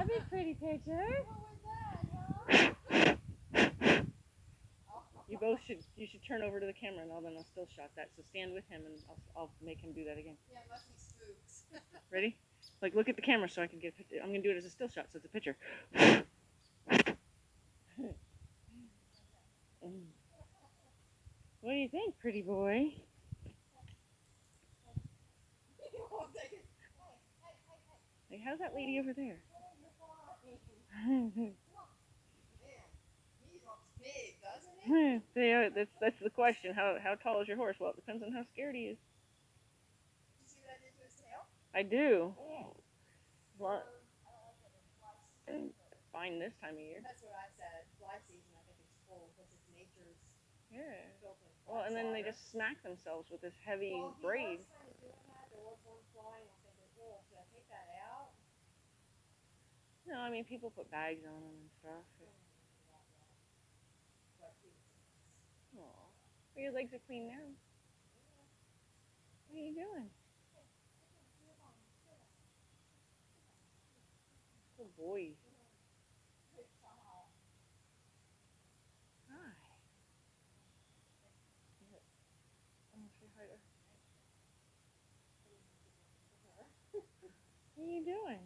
be a pretty picture. You should turn over to the camera and then I'll still shot that. So stand with him and I'll make him do that again. Yeah, unless he spooks. Ready? Like, look at the camera so I can get a picture. I'm going to do it as a still shot, so it's a picture. What do you think, pretty boy? Like, how's that lady over there? Big, doesn't it? That's the question. How tall is your horse? Well, it depends on how scared he is. You see what I did to his tail? I do. Well, fine this time of year. That's what I said. Fly season, I think it's full because it's nature's. Yeah. Built-in Well, and then they slaughter. just smack themselves with this heavy braid. He was kind of doing that. There was one fly, and I'm thinking, oh, should I take that out? No, I mean people put bags on them and stuff. Aw. Well, your legs are clean now. What are you doing? Good boy. Hi. Say hi to her. What are you doing?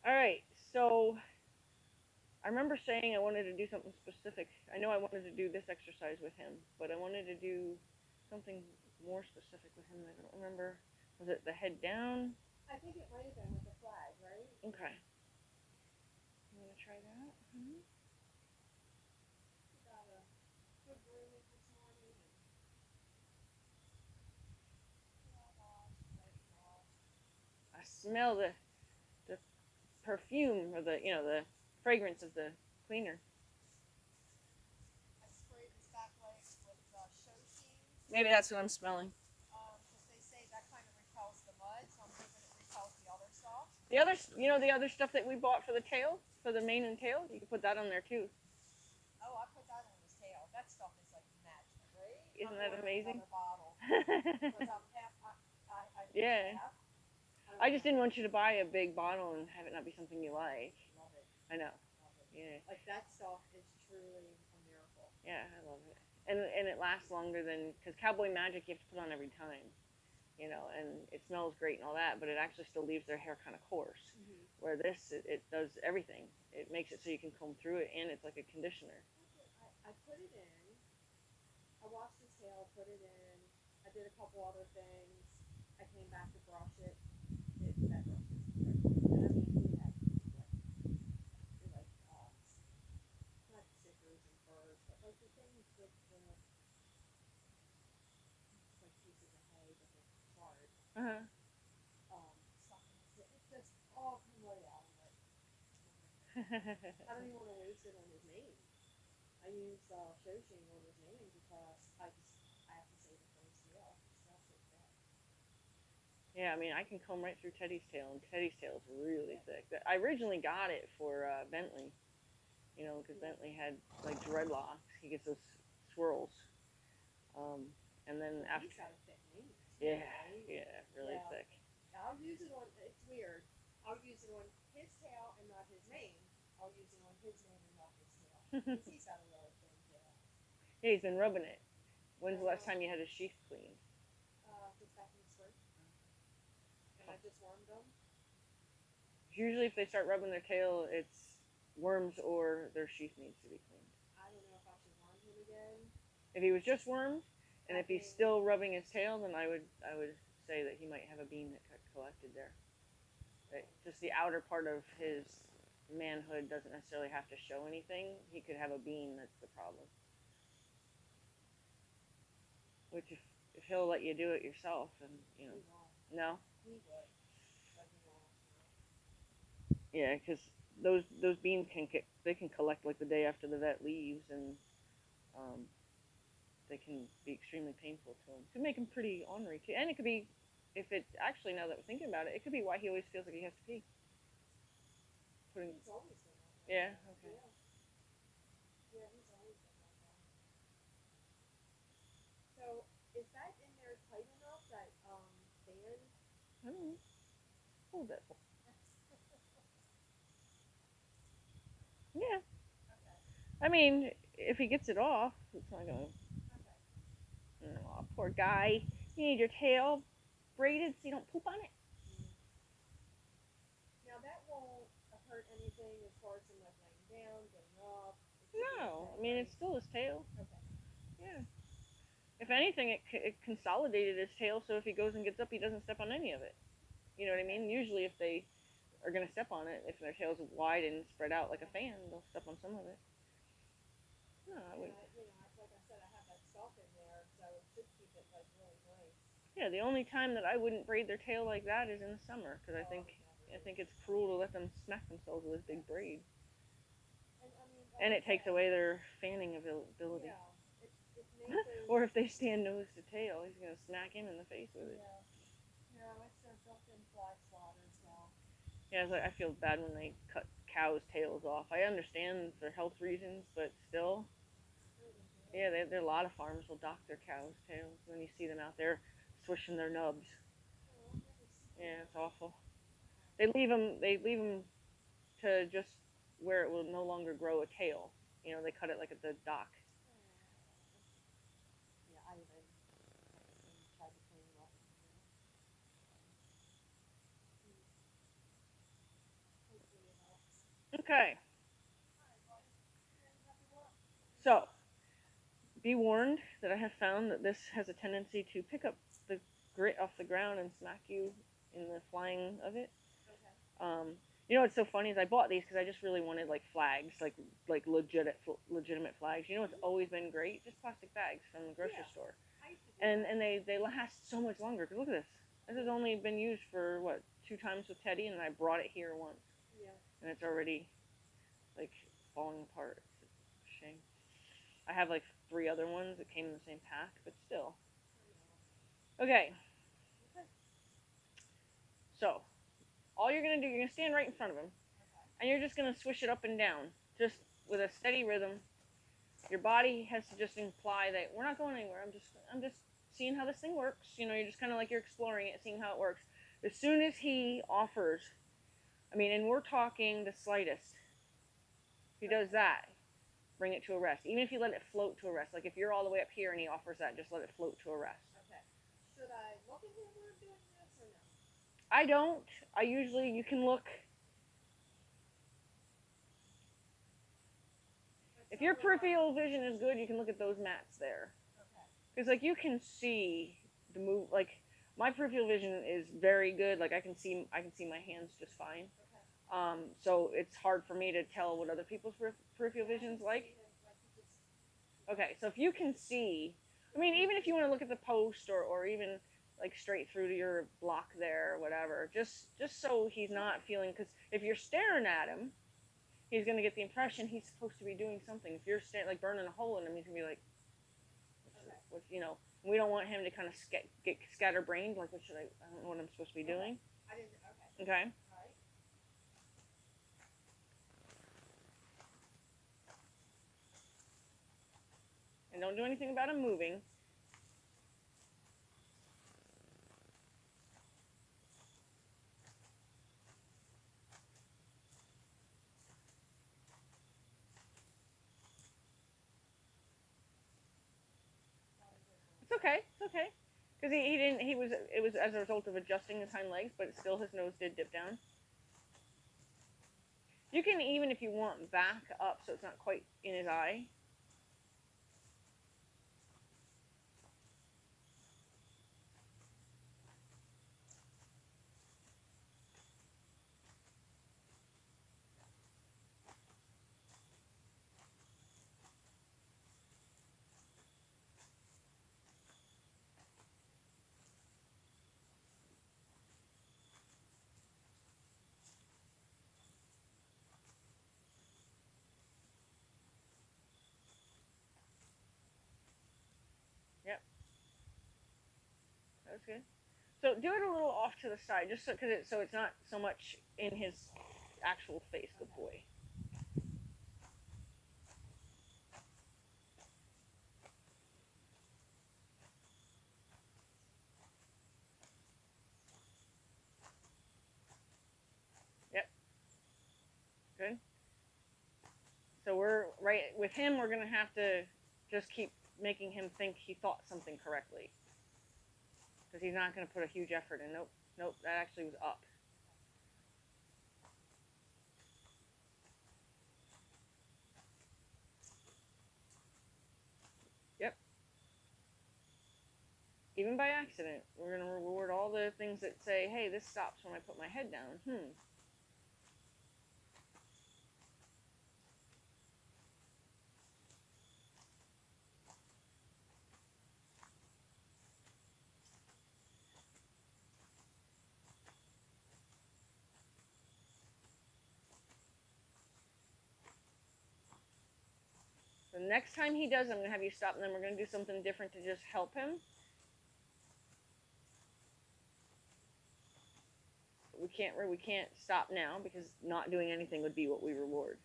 All right, so I remember saying I wanted to do something specific. I know I wanted to do this exercise with him, but I wanted to do something more specific with him. I don't remember. Was it the head down? I think it might have been with the flag, right? Okay. You want to try that? Mm-hmm. Got a good grooming this morning. I smell the perfume or the fragrance of the cleaner. I sprayed his back legs with shoshi. Maybe that's what I'm smelling. Because they say that kind of repels the mud, so I'm hoping it repels the other stuff. The other stuff that we bought for the tail, for the mane and tail, you can put that on there too. Oh, I put that on his tail. That stuff is like magic, right? Isn't that amazing? Bottle. Yeah. I just didn't want you to buy a big bottle and have it not be something you like. Love it. I know. Love it. Yeah. Like that stuff is truly a miracle. Yeah, I love it. And it lasts longer than, because Cowboy Magic you have to put on every time, and it smells great and all that, but it actually still leaves their hair kind of coarse. Mm-hmm. Where this, it does everything. It makes it so you can comb through it, and it's like a conditioner. I put it in. I washed his tail, put it in. I did a couple other things. I came back to brush it. That brush is incredible. And I mean, he had like not stickers and furs, but like the things with the like pieces of hay, but they're hard. Uh-huh. Stuff in it. It just all come right out of it. I don't even want to waste it on his mane. I use shoshi on his mane because I have to save it for his tail. His tail's so thick. Yeah, I mean, I can comb right through Teddy's tail, and Teddy's tail is really thick. I originally got it for Bentley, because Bentley had like dreadlocks. He gets those swirls. And then after. He's got a thick mane. Yeah, right? yeah, really thick. I'll use it on. It's weird. I'll use it on his tail and not his mane. I'll use it on his mane and not his tail. Because he's got a really thin tail. Yeah, he's been rubbing it. When's the last time you had his sheath cleaned? Just back in the spring. And I just warmed them. Usually if they start rubbing their tail, it's worms or their sheath needs to be cleaned. I don't know if I should warm him again. If he was just worms, and if he's still rubbing his tail, then I would say that he might have a bean that got collected there. Right? Just the outer part of his manhood doesn't necessarily have to show anything. He could have a bean that's the problem. Which if he'll let you do it yourself, and He won't. No. He would, but he won't. Yeah, because those beans can collect like the day after the vet leaves, and they can be extremely painful to him. It could make him pretty ornery too, and it could be, if it actually, now that we're thinking about it, it could be why he always feels like he has to pee. He's always been like that. Yeah. Okay. Yeah, he's always been like that. So is that in there tight enough, that band? I don't know. Hold that. Yeah. Okay. I mean, if he gets it off, it's not gonna. Okay. Oh, poor guy. You need your tail braided so you don't poop on it. Mm. Now that won't hurt anything as far as him like laying down, getting up. It should be No, okay, I mean right? it's still his tail. Okay. Yeah. If anything, it consolidated his tail, so if he goes and gets up, he doesn't step on any of it. You know what I Okay. mean? Usually, if they are gonna step on it, if their tail's wide and spread out like a fan, they'll step on some of it. No, I And wouldn't. I, like I said, I have that stalk in there, so it should keep it like really nice. Yeah, the only time that I wouldn't braid their tail like that is in the summer, because Oh, I would never I do think it. it's cruel to let them smack themselves with a Yeah. big braid, And I mean, like and I it takes said, away their fanning ability. yeah, it makes. Or if they stand nose to tail, he's gonna smack him in the face with it. Yeah. No, it's their built-in fly swatter, so. Yeah, it's like I feel bad when they cut cows' tails off. I understand for health reasons, but still, Really yeah, good. there are a lot of farmers will dock their cows' tails when you see them out there swishing their nubs. Oh, I've never seen Yeah, that. it's awful. Wow. They leave them to just where it will no longer grow a tail. You know, they cut it like at the dock. Oh. Yeah, I even tried to clean them up. Mm, hopefully it helps. Okay, All right, well, then happy work. so be warned that I have found that this has a tendency to pick up the grit off the ground and smack you in the flying of it. Okay. Um, you know what's so funny is I bought these because I just really wanted like flags, like legitimate flags. You know what's Mhm. always been great? Just plastic bags from the grocery Yeah, store, I used to do and that. and they last so much longer. Cause look at this. This has Mhm. only been used for what 2 times with Teddy, and I brought it here once, Yeah. and it's already like falling apart. It's a shame. I have like 3 other ones that came in the same pack, but still. I know. Okay, Okay. so all you're gonna do, you're gonna stand right in front of him, Okay. and you're just gonna swish it up and down, just with a steady rhythm. Your body has to just imply that we're not going anywhere. I'm just seeing how this thing works. You know, you're just kind of like you're exploring it, seeing how it works. As soon as he offers, I mean, and we're talking the slightest. If he does Okay. that, bring it to a rest. Even if you let it float to a rest, like if you're all the way up here and he offers that, just let it float to a rest. Okay. Should I look at him when I'm doing this or no? I don't. I usually you can look It's if sort your of like. peripheral vision is good, you can look at those mats there. Okay. Because like you can see the move. Like my peripheral vision is very good. Like I can see my hands just fine. Okay. So it's hard for me to tell what other people's peripheral Yeah, I vision's can like. see him like he just. Okay, so if you can see, I mean, even if you want to look at the post or even like straight through to your block there or whatever, just so he's not feeling because if you're staring at him, he's gonna get the impression he's supposed to be doing something. If you're like burning a hole in him, he's gonna be like, Okay. you know, we don't want him to kind of get scatterbrained. Like, what should I don't know what I'm supposed to be Okay. doing. I didn't. Okay. Okay, All right. and don't do anything about him moving. Thought I heard one. It's okay. It's okay. Because he didn't, he was, it was as a result of adjusting his hind legs, but still his nose did dip down. You can even, if you want, back up so it's not quite in his eye. Yep, that was good. So do it a little off to the side, just so, so it's not so much in his actual face. Good Okay. boy. Yep, good. right with him, we're gonna have to just keep making him think he thought something correctly, because he's not gonna put a huge effort in. Nope, nope, that actually was up. Yep. Even by accident, we're gonna reward all the things that say, "Hey, this stops when I put my head down." The next time he does, I'm gonna have you stop, and then we're gonna do something different to just help him. We can't stop now because not doing anything would be what we reward.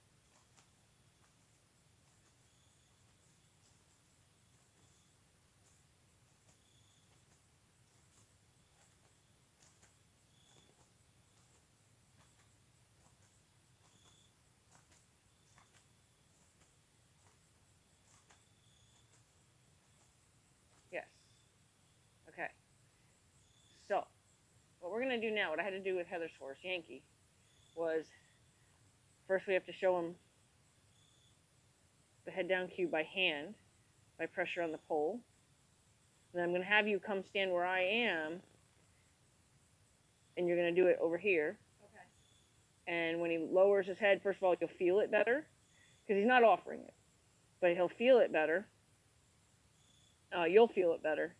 Yes. Okay. So, what we're gonna do now, what I had to do with Heather's horse, Yankee, was first we have to show him the head down cue by hand, by pressure on the pole. And then I'm gonna have you come stand where I am, and you're gonna do it over here. Okay. And when he lowers his head, first of all, you'll feel it better, because he's not offering it, but he'll feel it better. You'll feel it better.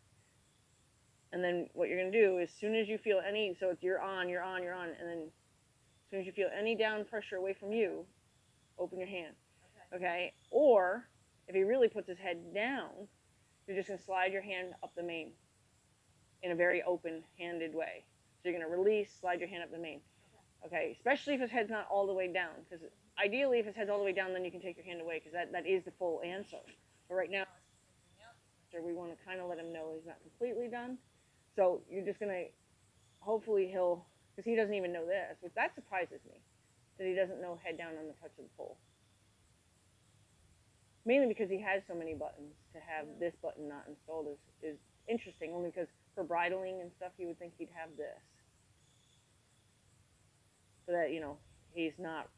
And then what you're gonna do is, as soon as you feel any, so it's you're on, and then as soon as you feel any down pressure away from you, open your hand. Okay? Or if he really puts his head down, you're just gonna slide your hand up the mane in a very open-handed way. So you're gonna release, slide your hand up the mane. Okay? Especially if his head's not all the way down, because ideally, if his head's all the way down, then you can take your hand away, because that is the full answer. But right now, we want to kind of let him know he's not completely done. So you're just gonna, hopefully he'll, because he doesn't even know this, which that surprises me, that he doesn't know head down on the touch of the pole. Mainly because he has so many buttons. To have this button not installed is interesting, only because for bridling and stuff, you would think he'd have this. So that, he's not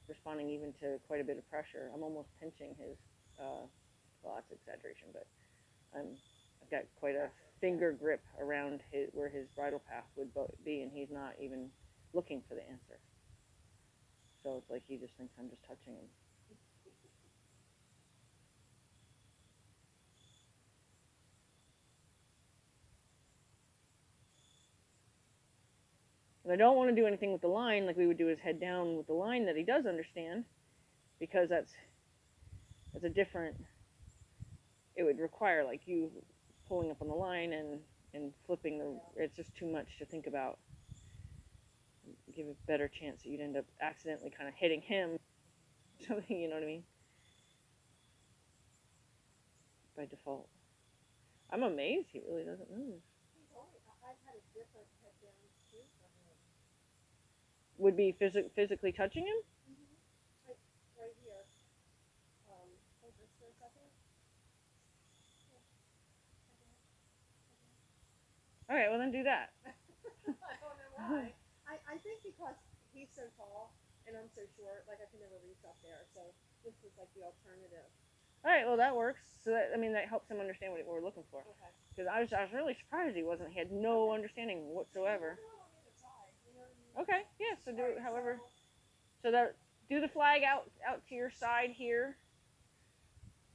responding even to quite a bit of pressure. I'm almost pinching his, well, that's exaggeration, but I've got quite a finger grip around where his bridle path would be, and he's not even looking for the answer. So it's like he just thinks I'm just touching him. And I don't want to do anything with the line like we would do his head down with the line that he does understand, because that's a different, it would require like you pulling up on the line and flipping it's just too much to think about. Give a better chance that you'd end up accidentally kind of hitting him. Something, you know what I mean? By default. I'm amazed he really doesn't move. I've had a different head down too for him. Would be physically touching him? Right here. Hold this for a second. All right, well then do that. I don't know why. I think because he's so tall and I'm so short, like I can never reach up there. So this is like the alternative. All right, well that works. So that helps him understand what we're looking for. Okay. Because I was really surprised he wasn't. He had no understanding whatsoever. Okay, yeah. So do it however. So that do the flag out to your side here,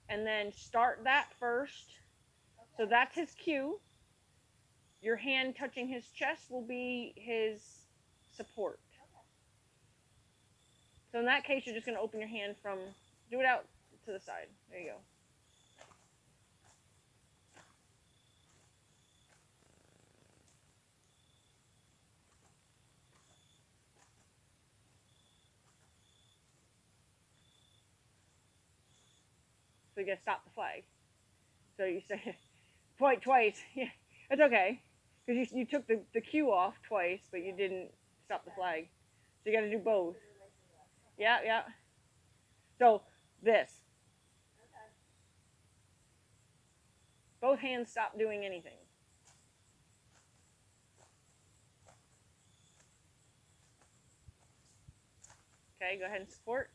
and then start that first. So that's his cue. Your hand touching his chest will be his support. So in that case, you're just going to open your hand from, do it out to the side. There you go. So you got to stop the flag. So you say, point twice. Yeah, it's okay. Because you took the cue off twice, but you didn't stop the flag. So you got to do both. Yeah, yeah. So this. Okay. Both hands stop doing anything. Okay, go ahead and support.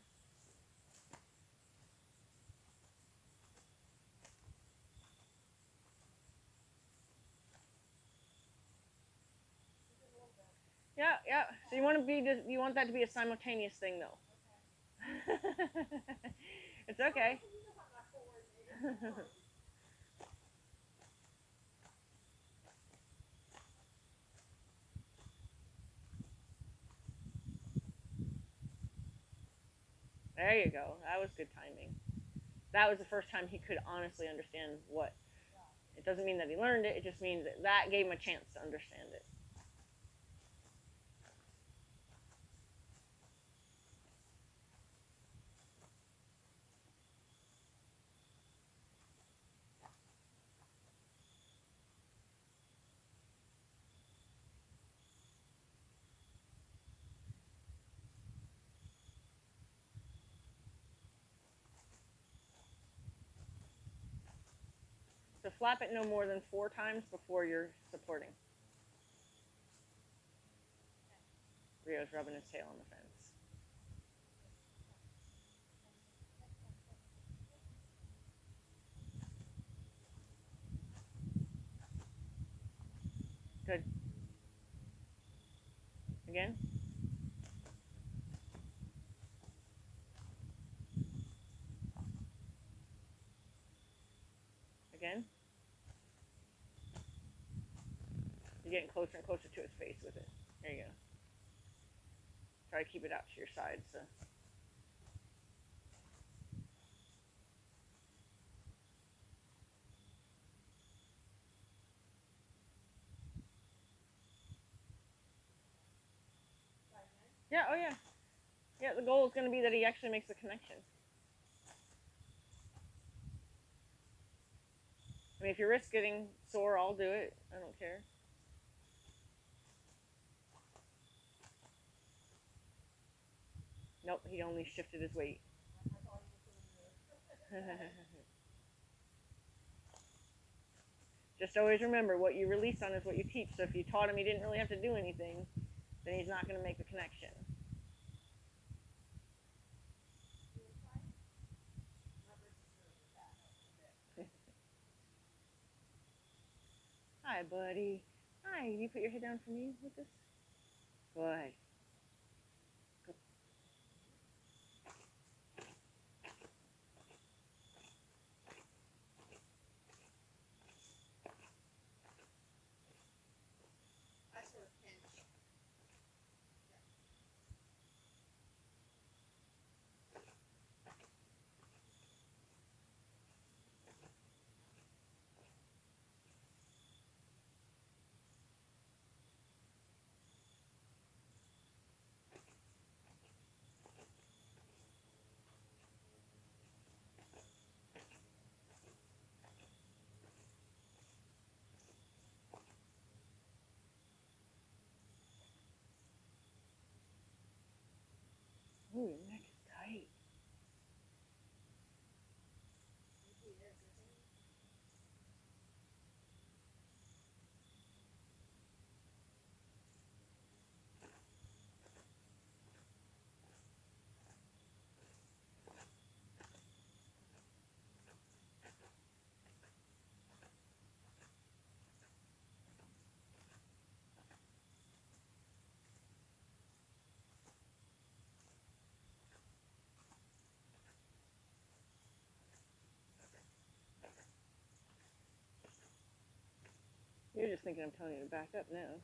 Yeah, yeah. So you want that to be a simultaneous thing though. It's okay. There you go. That was good timing. That was the first time he could honestly understand what. It doesn't mean that he learned it. It just means that gave him a chance to understand it. So flap it no more than 4 times before you're supporting. Rio's rubbing his tail on the fence. Good. Again. Again. You're getting closer and closer to his face with it. There you go. Try to keep it out to your side. So. Yeah. Oh yeah. Yeah. The goal is going to be that he actually makes the connection. I mean, if your wrist's getting sore, I'll do it. I don't care. Nope. He only shifted his weight. Just always remember, what you release on is what you teach. So if you taught him he didn't really have to do anything, then he's not going to make the connection. Hi, buddy. Hi. Can you put your head down for me with this? Good. I sort of pinch. Ooh, your neck is tight. You're just thinking I'm telling you to back up now.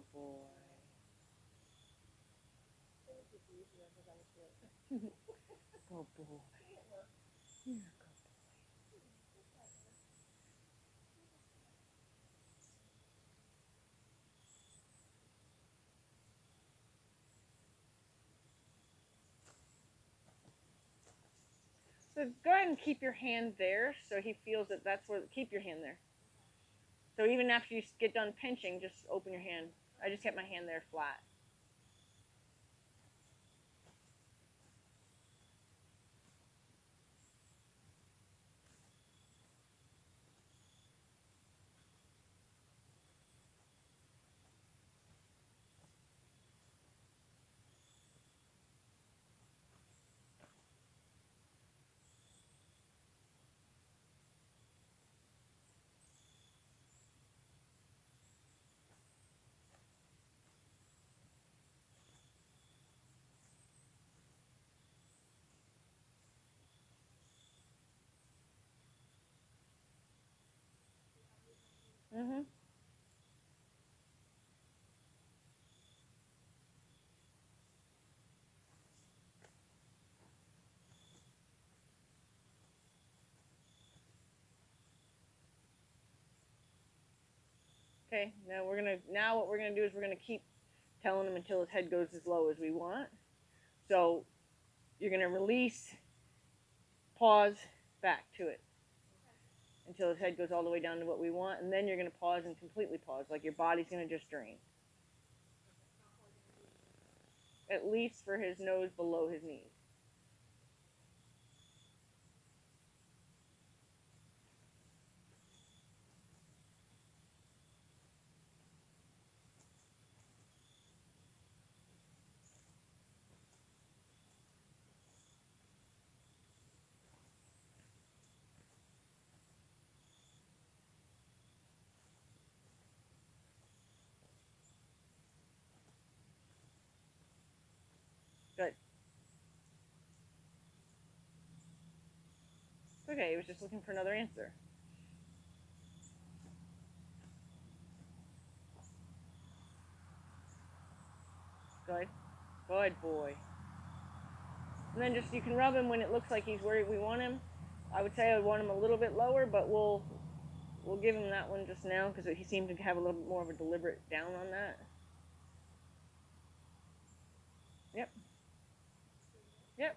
Good boy. It was just easier because I was good. Good boy. It worked. You're a good boy. So go ahead and keep your hand there so he feels that that's where, keep your hand there. So even after you get done pinching, just open your hand. I just kept my hand there flat. Mhm. Okay. Now what we're gonna do is we're gonna keep telling him until his head goes as low as we want. So you're gonna release, pause, back to it until his head goes all the way down to what we want, and then you're gonna pause and completely pause, like your body's gonna just drain. At least for his nose below his knees. Good. It's okay. He was just looking for another answer. Good. Good boy. And then just you can rub him when it looks like he's where we want him. I would say I would want him a little bit lower, but we'll give him that one just now because he seemed to have a little bit more of a deliberate down on that. Yep. Yep.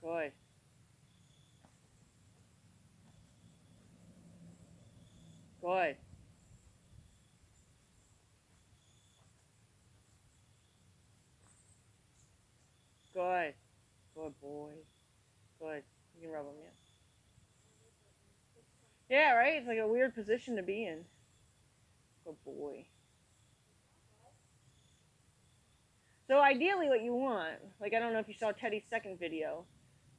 Good. Good. Good. Good boy. Good. You can rub him, yeah. Yeah, right? It's like a weird position to be in. Good boy. So ideally what you want, like I don't know if you saw Teddy's second video,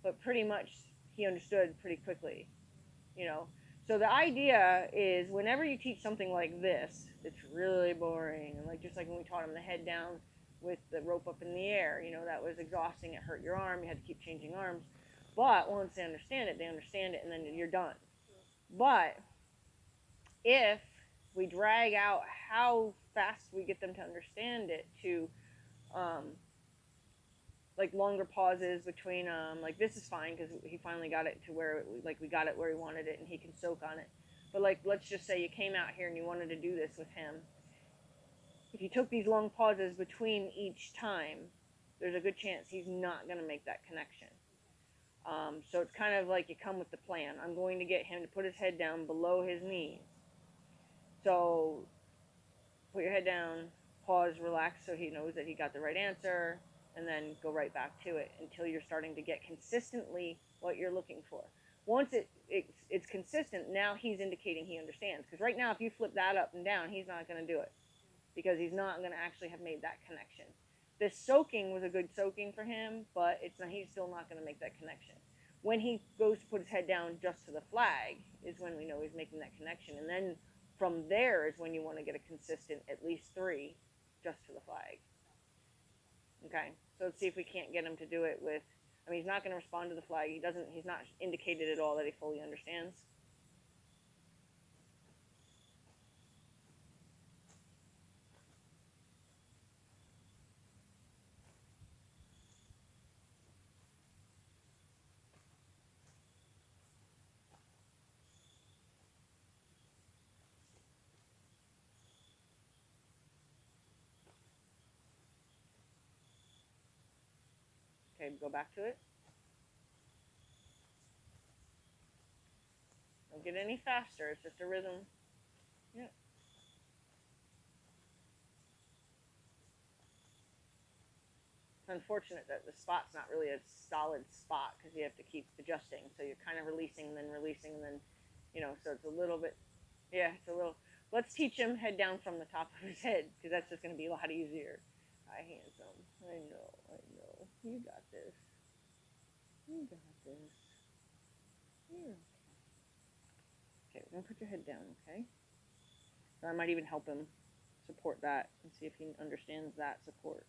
but pretty much he understood pretty quickly, you know. So the idea is whenever you teach something like this, it's really boring. And like just like when we taught him the head down with the rope up in the air, you know, that was exhausting. It hurt your arm. You had to keep changing arms. But once they understand it, and then you're done. But if we drag out how fast we get them to understand it to um, like longer pauses between like this is fine because he finally got it to where like we got it where he wanted it and he can soak on it. But like let's just say you came out here and you wanted to do this with him. If you took these long pauses between each time, there's a good chance he's not going to make that connection. So it's kind of like you come with the plan. I'm going to get him to put his head down below his knees. So put your head down, pause, relax so he knows that he got the right answer, and then go right back to it until you're starting to get consistently what you're looking for. Once it's consistent, now he's indicating he understands. Because right now, if you flip that up and down, he's not going to do it because he's not going to actually have made that connection. This soaking was a good soaking for him, but it's not, he's still not going to make that connection. when he goes to put his head down just to the flag is when we know he's making that connection. And then from there is when you want to get a consistent at least 3 just to the flag. Okay, so let's see if we can't get him to do it with, I mean, he's not going to respond to the flag. He's not indicated at all that he fully understands. Okay, go back to it. Don't get any faster. It's just a rhythm. Yeah. It's unfortunate that the spot's not really a solid spot because you have to keep adjusting. So you're kind of releasing and then releasing and then, so it's a little bit, yeah, it's a little. Let's teach him head down from the top of his head because that's just going to be a lot easier. Hi, handsome. I know. You got this. You got this. You're okay. Okay, we're going to put your head down, okay? So I might even help him support that and see if he understands that support.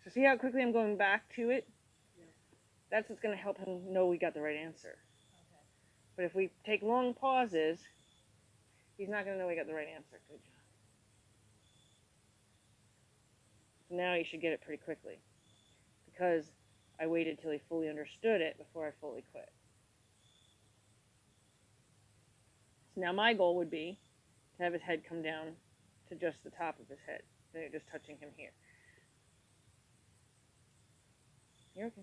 So see how quickly I'm going back to it? Yeah. That's what's going to help him know we got the right answer. Okay. But if we take long pauses, he's not going to know we got the right answer. Good job. So now he should get it pretty quickly because I waited till he fully understood it before I fully quit. So now my goal would be to have his head come down to just the top of his head. So you're just touching him here. You're okay.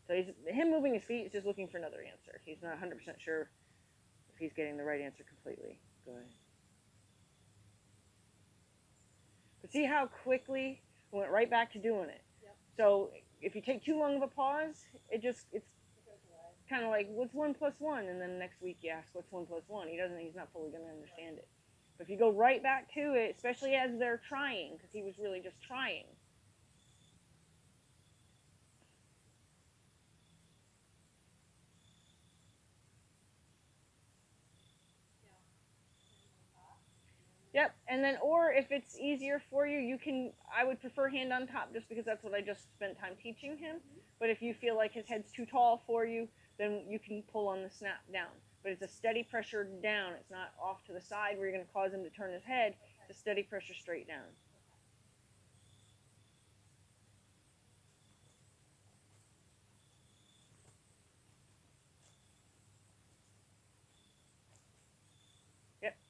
So him moving his feet is just looking for another answer. He's not 100% sure if he's getting the right answer completely. Go ahead. But see how quickly we went right back to doing it. Yep. So if you take too long of a pause, it's It goes away. kind of like, what's 1 plus 1? And then next week you ask, what's 1 plus 1? He's not fully going to understand it. But if you go right back to it, especially as they're trying, because he was really just trying. Yep, and then, or if it's easier for you, I would prefer hand on top just because that's what I just spent time teaching him. Mm-hmm. But if you feel like his head's too tall for you, then you can pull on the snap down. But it's a steady pressure down. It's not off to the side where you're going to cause him to turn his head. It's a steady pressure straight down.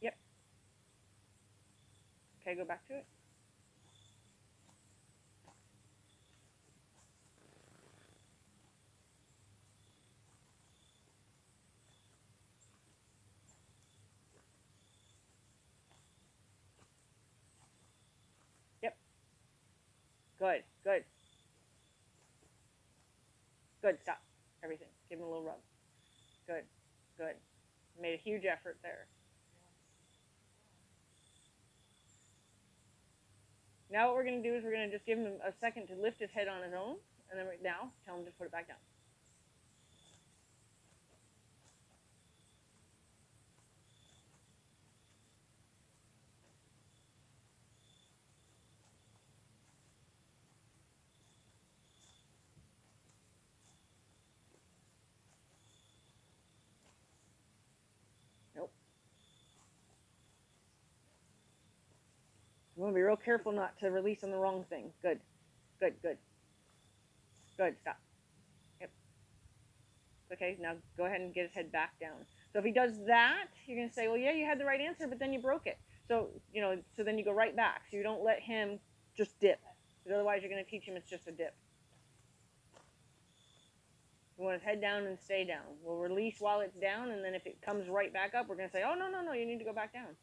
Yep. Okay, go back to it. Yep. Good. Stop. Everything. Give him a little rub. Good. Made a huge effort there. Now what we're going to do is we're going to just give him a second to lift his head on his own, and then now tell him to put it back down. Nope. You want to be real careful not to release on the wrong thing. Good. Good. Stop. Yep. Okay. Now go ahead and get his head back down. So if he does that, you're gonna say, well, yeah, you had the right answer, but then you broke it. So so then you go right back. So you don't let him just dip, because otherwise you're gonna teach him it's just a dip. We want his head down and stay down. We'll release while it's down, and then if it comes right back up, we're gonna say, oh no, no, no, you need to go back down.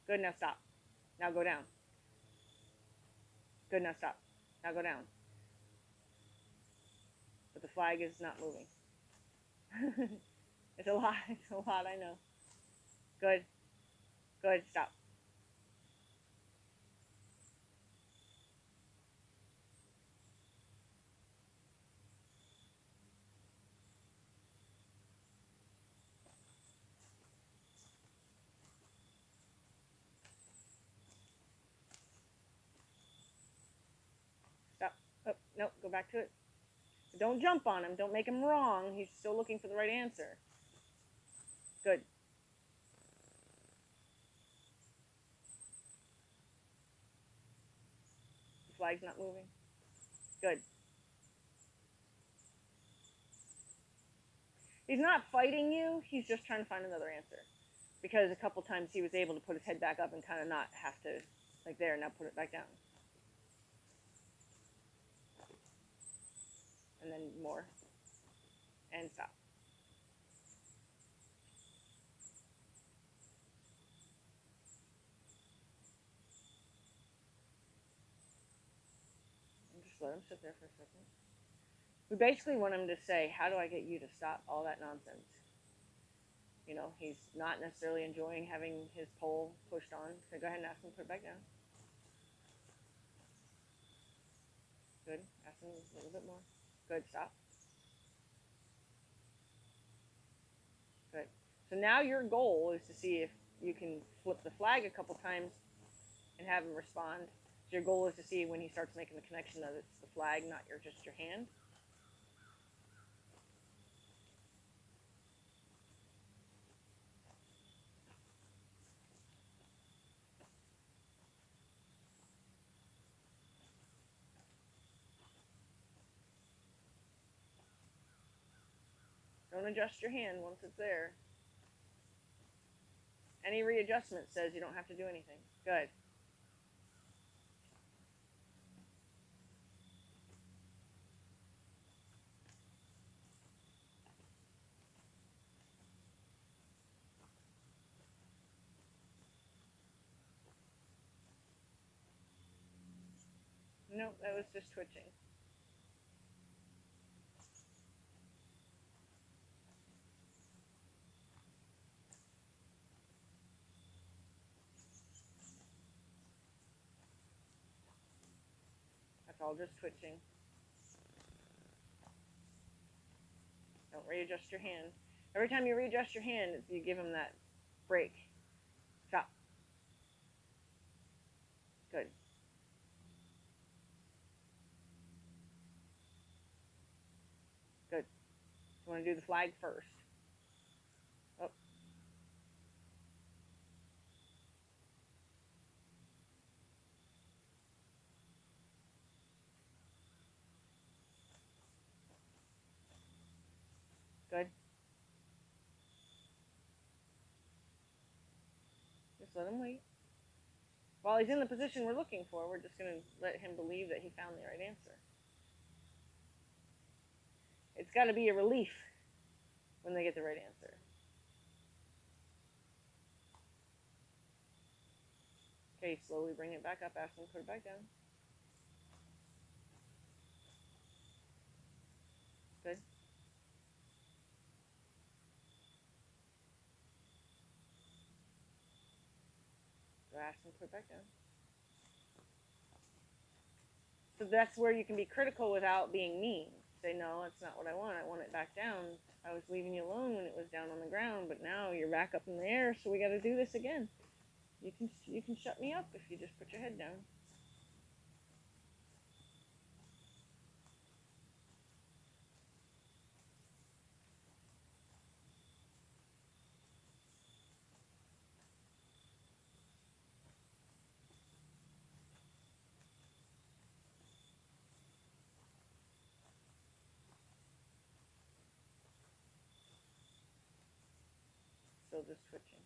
Good. Now stop. Now go down. Good. Now stop. Now go down. But the flag is not moving. It's a lot. It's a lot. I know. Good. Good. Stop. Stop. Oh, no. Go back to it. Don't jump on him. Don't make him wrong. He's still looking for the right answer. Good. The flag's not moving. Good. He's not fighting you. He's just trying to find another answer. Because a couple times he was able to put his head back up and kind of not have to, like there, now put it back down. And then more. And stop. And just let him sit there for a second. We basically want him to say, how do I get you to stop all that nonsense? He's not necessarily enjoying having his pole pushed on. So go ahead and ask him to put it back down. Good. Ask him a little bit more. Good. Stop. Good. So now your goal is to see if you can flip the flag a couple times and have him respond. So your goal is to see when he starts making the connection that it's the flag, not just your hand. Don't adjust your hand once it's there. Any readjustment says you don't have to do anything. Good. Nope, that was just twitching. That's all just twitching. Don't readjust your hand. Every time you readjust your hand, you give him that break. Stop. Good. Good. You want to do the flag first. Oh, good. Just let him wait. While he's in the position we're looking for, we're just going to let him believe that he found the right answer. It's got to be a relief when they get the right answer. Okay, slowly bring it back up. Ask him to put it back down. Good. So ask him to put it back down. So that's where you can be critical without being mean. Say, no, that's not what I want. I want it back down. I was leaving you alone when it was down on the ground, but now you're back up in the air, so we got to do this again. You can shut me up if you just put your head down. still just twitching.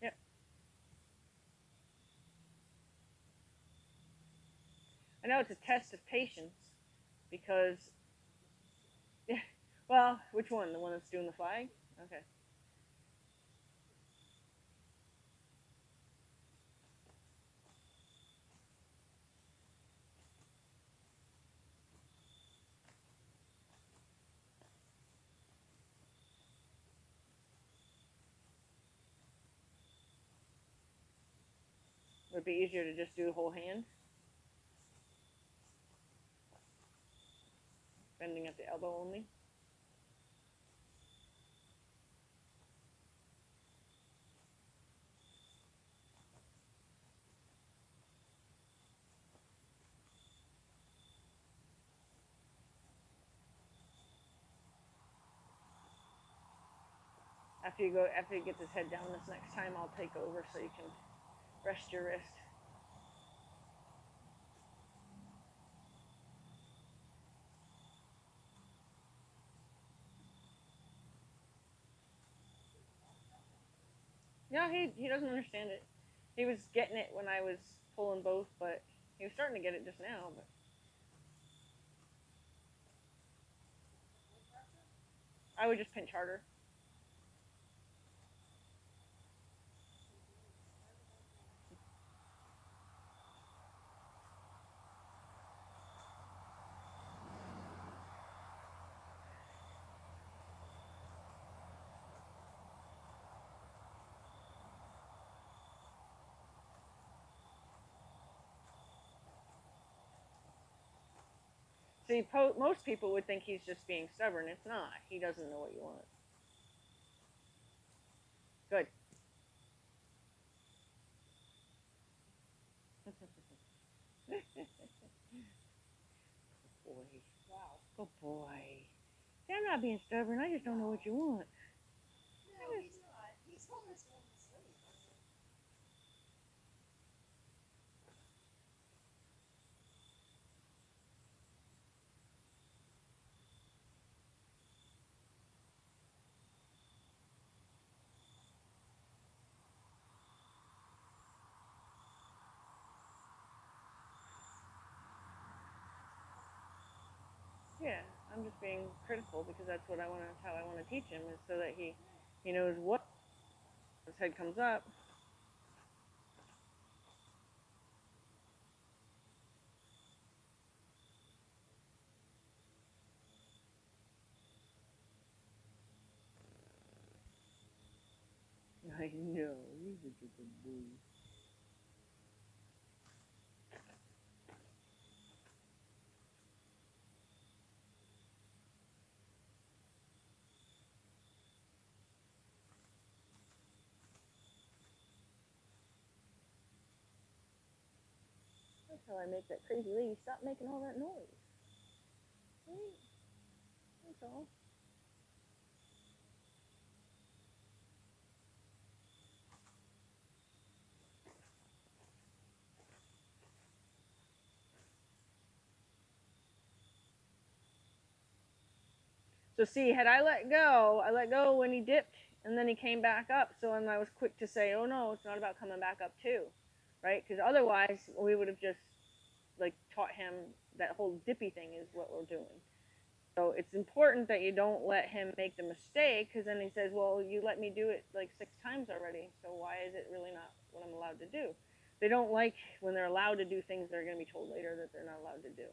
Yep. I know it's a test of patience because, yeah. Well, which one? The one that's doing the flag? Okay. Would it be easier to just do the whole hand, bending at the elbow only? After he gets his head down this next time, I'll take over so you can rest your wrist. No, he doesn't understand it. He was getting it when I was pulling both, but he was starting to get it just now. But I would just pinch harder. See, most people would think he's just being stubborn. It's not. He doesn't know what you want. Good. Good boy. Wow. Good boy. See, I'm not being stubborn. I just don't know what you want. No, he's not. He's almost going to sleep. Yeah, I'm just being critical because that's what I want. That's how I want to teach him is so that he knows what his head comes up. I know. He's a good boy. That's how I make that crazy lady stop making all that noise. Right? That's all. So see, had I let go when he dipped, and then he came back up. So then I was quick to say, "Oh no, it's not about coming back up too," right? Because otherwise, we would have just like taught him that whole dippy thing is what we're doing. So it's important that you don't let him make the mistake, because then he says, "Well, you let me do it like 6 times already, so why is it really not what I'm allowed to do?" They don't like when they're allowed to do things they're going to be told later that they're not allowed to do.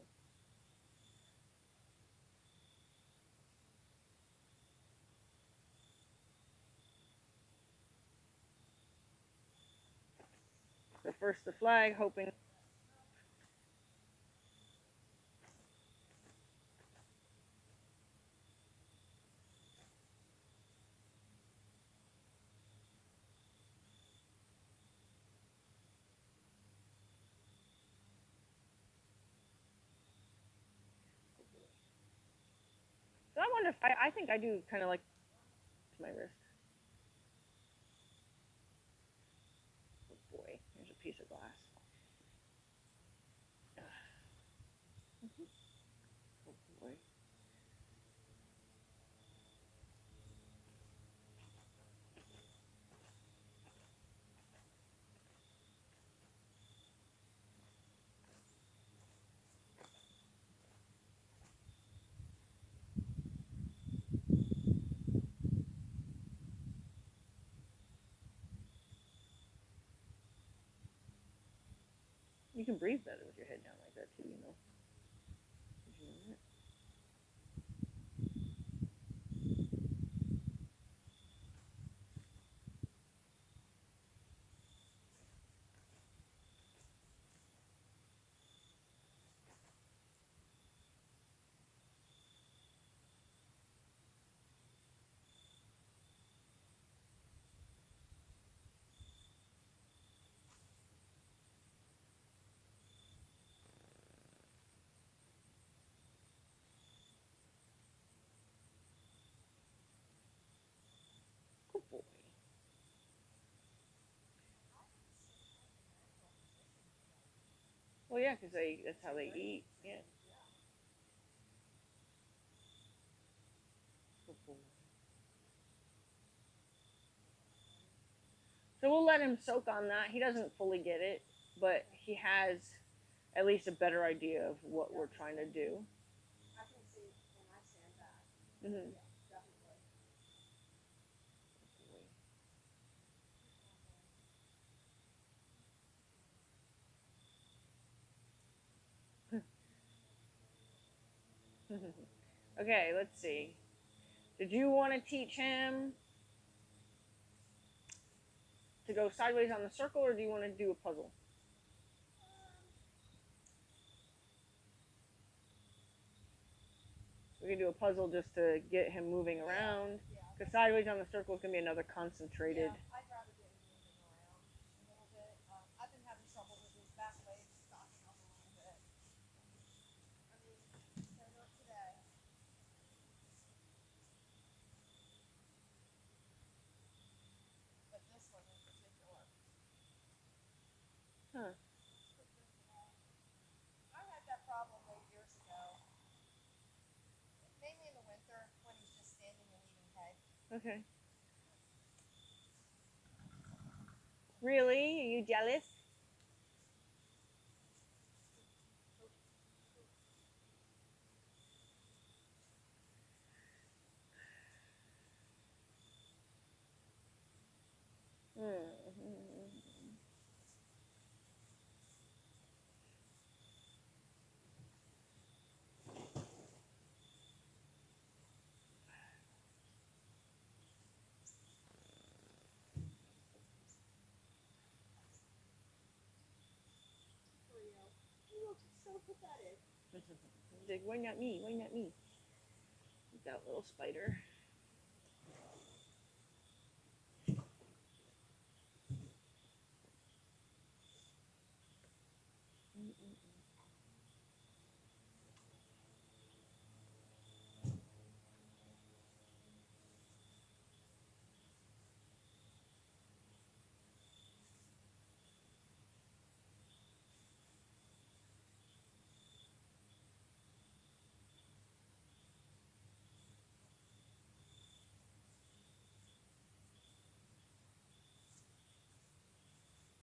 So first the flag, hoping. So I wonder if I think I do kind of like my wrist. Oh boy, here's a piece of glass. Oh boy. You can breathe better with your head down like that too, you know. Did you know that? Good boy. Well, yeah, 'cause that's how they eat. Yeah. Good boy. So we'll let him soak on that. He doesn't fully get it, but he has at least a better idea of what we're trying to do. I can see when I stand back. Mm-hmm. Yeah, definitely. Okay, let's see. Did you want to teach him to go sideways on the circle, or do you want to do a puzzle? We can do a puzzle just to get him moving around. Because sideways on the circle is going to be another concentrated. Yeah, I'd rather get him moving around a little bit. I've been having trouble with his back legs stocking up a little bit. I mean, so not today. But this one in particular. Huh. I had that problem late years ago. Mainly in the winter when he's just standing and eating hay. Okay. Really? Are you jealous? Mm-hmm. Rio, you look so pathetic. He's like, why not me? Why not me? That little spider.